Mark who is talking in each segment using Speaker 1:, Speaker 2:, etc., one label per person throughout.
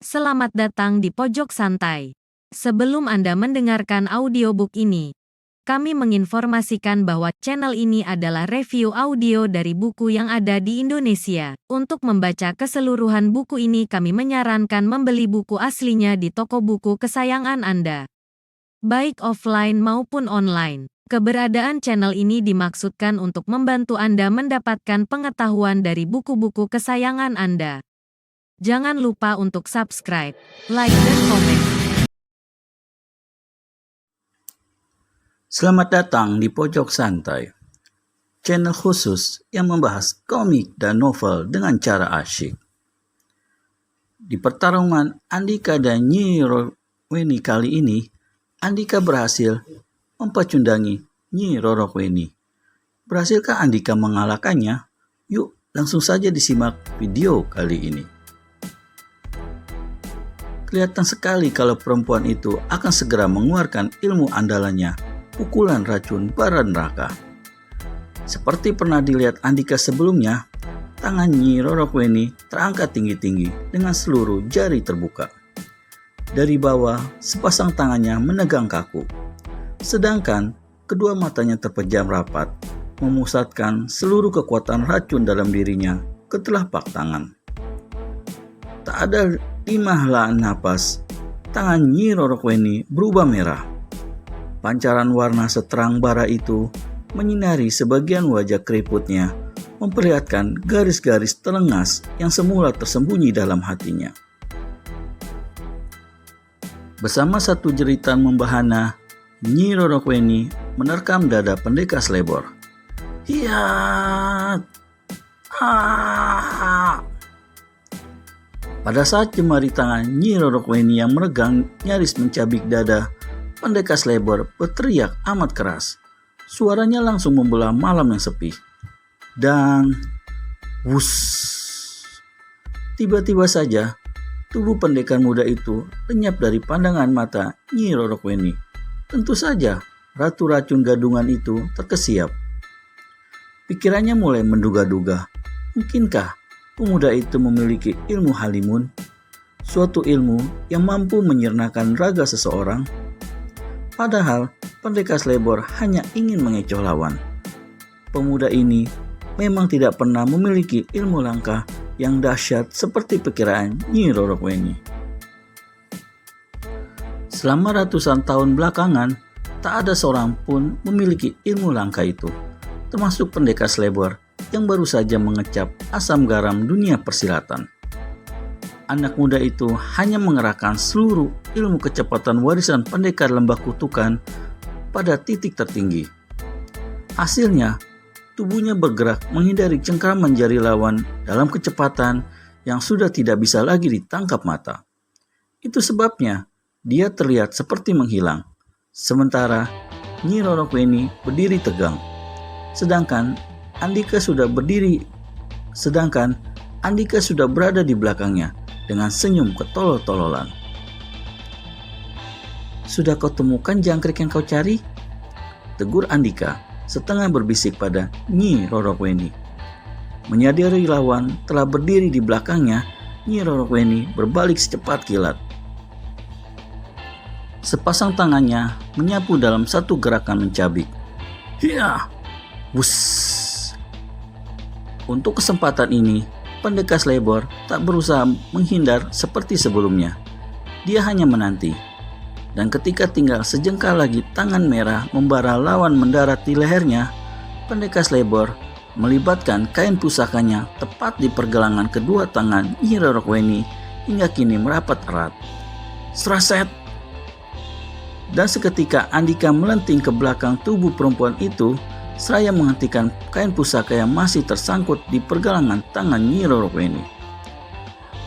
Speaker 1: Selamat datang di Pojok Santai. Sebelum Anda mendengarkan audiobook ini, kami menginformasikan bahwa channel ini adalah review audio dari buku yang ada di Indonesia. Untuk membaca keseluruhan buku ini, kami menyarankan membeli buku aslinya di toko buku kesayangan Anda, baik offline maupun online. Keberadaan channel ini dimaksudkan untuk membantu Anda mendapatkan pengetahuan dari buku-buku kesayangan Anda. Jangan lupa untuk subscribe, like, dan komen.
Speaker 2: Selamat datang di Pojok Santai, channel khusus yang membahas komik dan novel dengan cara asyik. Di pertarungan Andika dan Nyi Rorokweni kali ini, Andika berhasil mempacundangi Nyi Rorokweni. Berhasilkah Andika mengalahkannya? Yuk, langsung saja disimak video kali ini. Kelihatan sekali kalau perempuan itu akan segera mengeluarkan ilmu andalannya, pukulan racun bara neraka. Seperti pernah dilihat Andika sebelumnya, tangan Nyi Rorokweni terangkat tinggi-tinggi dengan seluruh jari terbuka. Dari bawah, sepasang tangannya menegang kaku. Sedangkan kedua matanya terpejam rapat, memusatkan seluruh kekuatan racun dalam dirinya ke telapak tangan. Tak ada 5 helaan napas, tangan Nyi Rorokweni berubah merah. Pancaran warna seterang bara itu menyinari sebagian wajah keriputnya, memperlihatkan garis-garis telengas yang semula tersembunyi dalam hatinya. Bersama satu jeritan membahana, Nyi Rorokweni menerkam dada pendekar Slebor. Hiat! Pada saat jemari tangan Nyi Rorokweni yang meregang nyaris mencabik dada, pendekar Slebor berteriak amat keras. Suaranya langsung membelah malam yang sepi. Dan wuss! Tiba-tiba saja, tubuh pendekar muda itu lenyap dari pandangan mata Nyi Rorokweni. Tentu saja, ratu racun gadungan itu terkesiap. Pikirannya mulai menduga-duga. Mungkinkah pemuda itu memiliki ilmu halimun, suatu ilmu yang mampu menyirnakan raga seseorang? Padahal pendekar Slebor hanya ingin mengecoh lawan. Pemuda ini memang tidak pernah memiliki ilmu langkah yang dahsyat seperti perkiraan Nyi Rorokweni. Selama ratusan tahun belakangan, tak ada seorang pun memiliki ilmu langkah itu, termasuk pendekar Slebor yang baru saja mengecap asam garam dunia persilatan. Anak muda itu hanya mengerahkan seluruh ilmu kecepatan warisan pendekar lembah kutukan pada titik tertinggi. Hasilnya, tubuhnya bergerak menghindari cengkraman jari lawan dalam kecepatan yang sudah tidak bisa lagi ditangkap mata. Itu sebabnya dia terlihat seperti menghilang. Sementara Nyi Rorokweni berdiri tegang. Sedangkan Andika sudah berada di belakangnya dengan senyum ketolol-tololan. Sudah kau temukan jangkrik yang kau cari? Tegur Andika setengah berbisik pada Nyi Rorokweni. Menyadari lawan telah berdiri di belakangnya, Nyi Rorokweni berbalik secepat kilat. Sepasang tangannya menyapu dalam satu gerakan mencabik. Hiya! Wuss! Untuk kesempatan ini, pendekar Slebor tak berusaha menghindar seperti sebelumnya. Dia hanya menanti. Dan ketika tinggal sejengkal lagi tangan merah membara lawan mendarat di lehernya, pendekar Slebor melibatkan kain pusakanya tepat di pergelangan kedua tangan Nyi Rorokweni hingga kini merapat erat. Seraset! Dan seketika Andika melenting ke belakang tubuh perempuan itu, seraya menghentikan kain pusaka yang masih tersangkut di pergelangan tangan Nyi Rorokweni.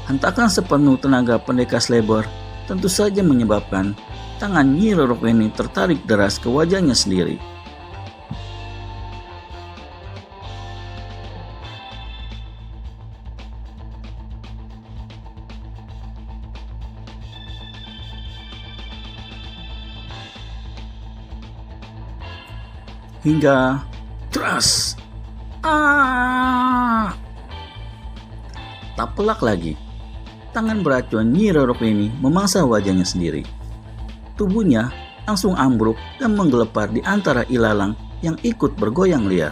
Speaker 2: Hentakan sepenuh tenaga pendekar Slebor tentu saja menyebabkan tangan Nyi Rorokweni tertarik deras ke wajahnya sendiri. Hingga tras. Tak pelak lagi. tangan beracun Nyi Roro ini memangsa wajahnya sendiri. Tubuhnya langsung ambruk dan menggelepar di antara ilalang yang ikut bergoyang liar.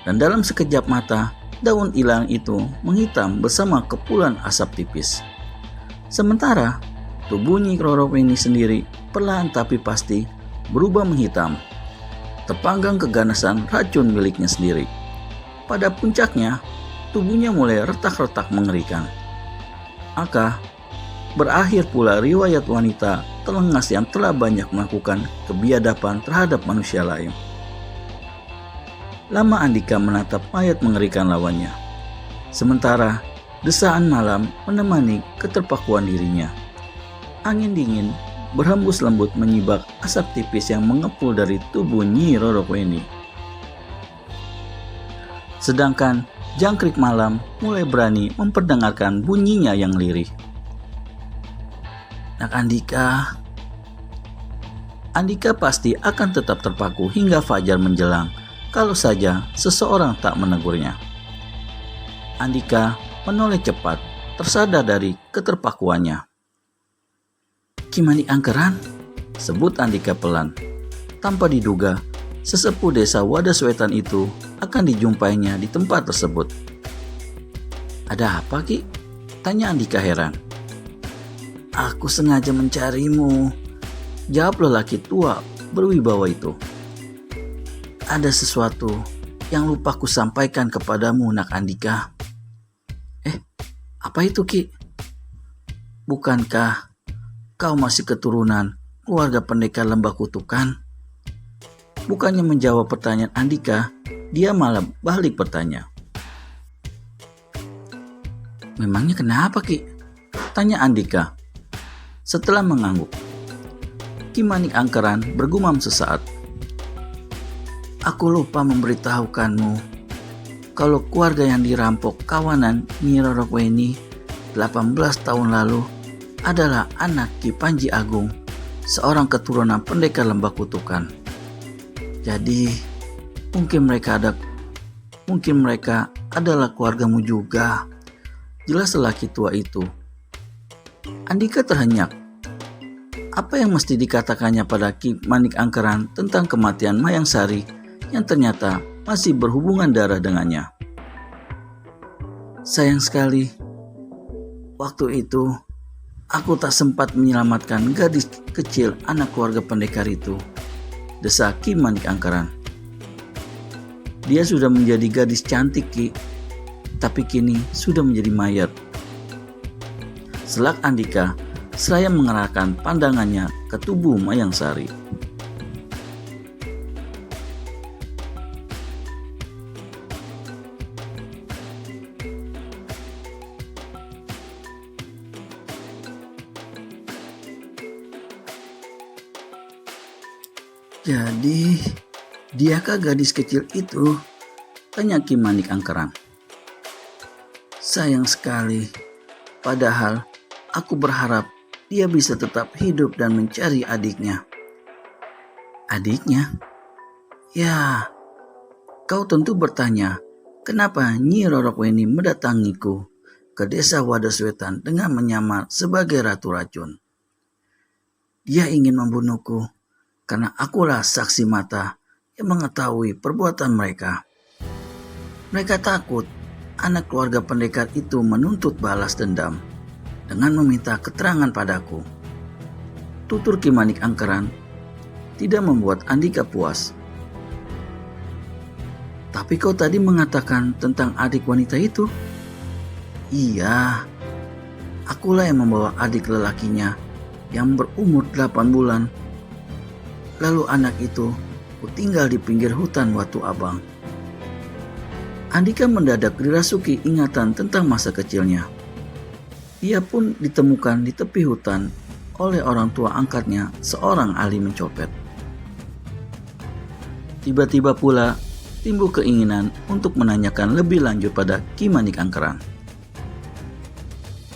Speaker 2: Dan dalam sekejap mata, daun ilalang itu menghitam bersama kepulan asap tipis. Sementara tubuh Nyi Roro ini sendiri perlahan tapi pasti berubah menghitam, terpanggang keganasan racun miliknya sendiri. Pada puncaknya, tubuhnya mulai retak-retak mengerikan. Maka berakhir pula riwayat wanita telengas yang telah banyak melakukan kebiadaban terhadap manusia lain. Lama Andika menatap mayat mengerikan lawannya, sementara desaan malam menemani keterpakuan dirinya. Angin dingin berhembus lembut menyibak asap tipis yang mengepul dari tubuh Nyi Roro ini. Sedangkan jangkrik malam mulai berani memperdengarkan bunyinya yang lirih. Nak Andika pasti akan tetap terpaku hingga fajar menjelang kalau saja seseorang tak menegurnya. Andika menoleh cepat, tersadar dari keterpakuannya. "Ki Manik Angkeran?" sebut Andika pelan. Tanpa diduga, sesepuh desa Wadaswetan itu akan dijumpainya di tempat tersebut. "Ada apa, Ki?" tanya Andika heran. "Aku sengaja mencarimu," jawab lelaki tua berwibawa itu. "Ada sesuatu yang lupa ku sampaikan kepadamu, Nak Andika." "Apa itu, Ki?" "Bukankah kau masih keturunan keluarga pendekar Lembah Kutukan?" Bukannya menjawab pertanyaan Andika, dia malah balik bertanya. "Memangnya kenapa, Ki?" tanya Andika. Setelah mengangguk, Ki Manik Angkeran bergumam sesaat. "Aku lupa memberitahukanmu kalau keluarga yang dirampok kawanan Nyi Roro ini 18 tahun lalu adalah anak Ki Panji Agung, seorang keturunan pendekar Lembah Kutukan. Jadi mungkin mereka adalah keluargamu juga," jelas lelaki tua itu. Andika terhenyak. Apa yang mesti dikatakannya pada Ki Manik Angkeran tentang kematian Mayang Sari yang ternyata masih berhubungan darah dengannya? "Sayang sekali, waktu itu aku tak sempat menyelamatkan gadis kecil anak keluarga pendekar itu," desa Ki Manik Angkeran. "Dia sudah menjadi gadis cantik, Ki, tapi kini sudah menjadi mayat," selak Andika seraya mengerahkan pandangannya ke tubuh Mayang Sari. "Jadi, diakah gadis kecil itu?" tanya Ki Manik Angkeran. "Sayang sekali, padahal aku berharap dia bisa tetap hidup dan mencari adiknya." "Adiknya?" "Ya, kau tentu bertanya, kenapa Nyi Roro ini mendatangiku ke desa Wadaswetan dengan menyamar sebagai Ratu Racun. Dia ingin membunuhku karena akulah saksi mata yang mengetahui perbuatan mereka. Mereka takut anak keluarga pendekar itu menuntut balas dendam dengan meminta keterangan padaku," tutur Ki Manik Angkeran tidak membuat Andika puas. "Tapi kau tadi mengatakan tentang adik wanita itu?" "Iya, akulah yang membawa adik lelakinya yang berumur 8 bulan. Lalu anak itu kutinggal di pinggir hutan Watu Abang." Andika mendadak dirasuki ingatan tentang masa kecilnya. Ia pun ditemukan di tepi hutan oleh orang tua angkatnya, seorang ahli mencopet. Tiba-tiba pula timbul keinginan untuk menanyakan lebih lanjut pada Ki Manik Angkeran.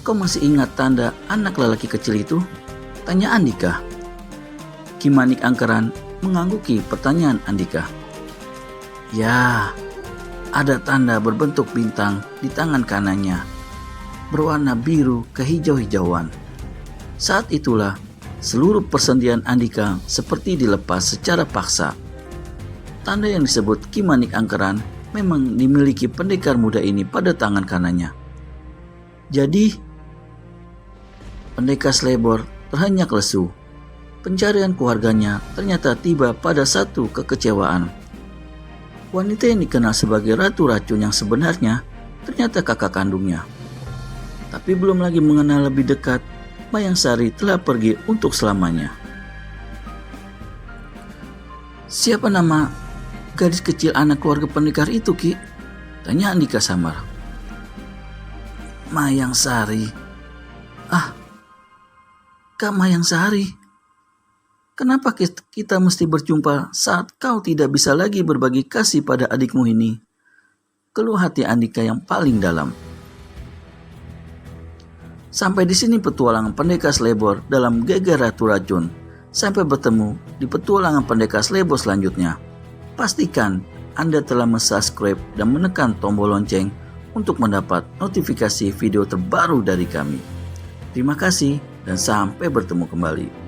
Speaker 2: "Kau masih ingat tanda anak lelaki kecil itu?" tanya Andika. Ki Manik Angkeran mengangguki pertanyaan Andika. "Ya, ada tanda berbentuk bintang di tangan kanannya. berwarna biru kehijau-hijauan. Saat itulah seluruh persendian Andika seperti dilepas secara paksa. Tanda yang disebut Kimanik Angkeran memang dimiliki pendekar muda ini pada tangan kanannya. Jadi, pendekar Slebor terhenyak lesu. Pencarian keluarganya ternyata tiba pada satu kekecewaan. Wanita yang dikenal sebagai Ratu Racun yang sebenarnya ternyata kakak kandungnya. Tapi belum lagi mengenal lebih dekat, Mayang Sari telah pergi untuk selamanya. Siapa nama gadis kecil anak keluarga pendekar itu, Ki? Tanya Andika samar. Mayang Sari. Ah, Kak Mayang Sari. Kenapa kita mesti berjumpa saat kau tidak bisa lagi berbagi kasih pada adikmu ini? Keluh hati Andika yang paling dalam. Sampai di sini petualangan pendekar Slebor dalam Geger Ratu Racun. Sampai bertemu di petualangan pendekar Slebor selanjutnya. Pastikan Anda telah subscribe dan menekan tombol lonceng untuk mendapat notifikasi video terbaru dari kami. Terima kasih dan sampai bertemu kembali.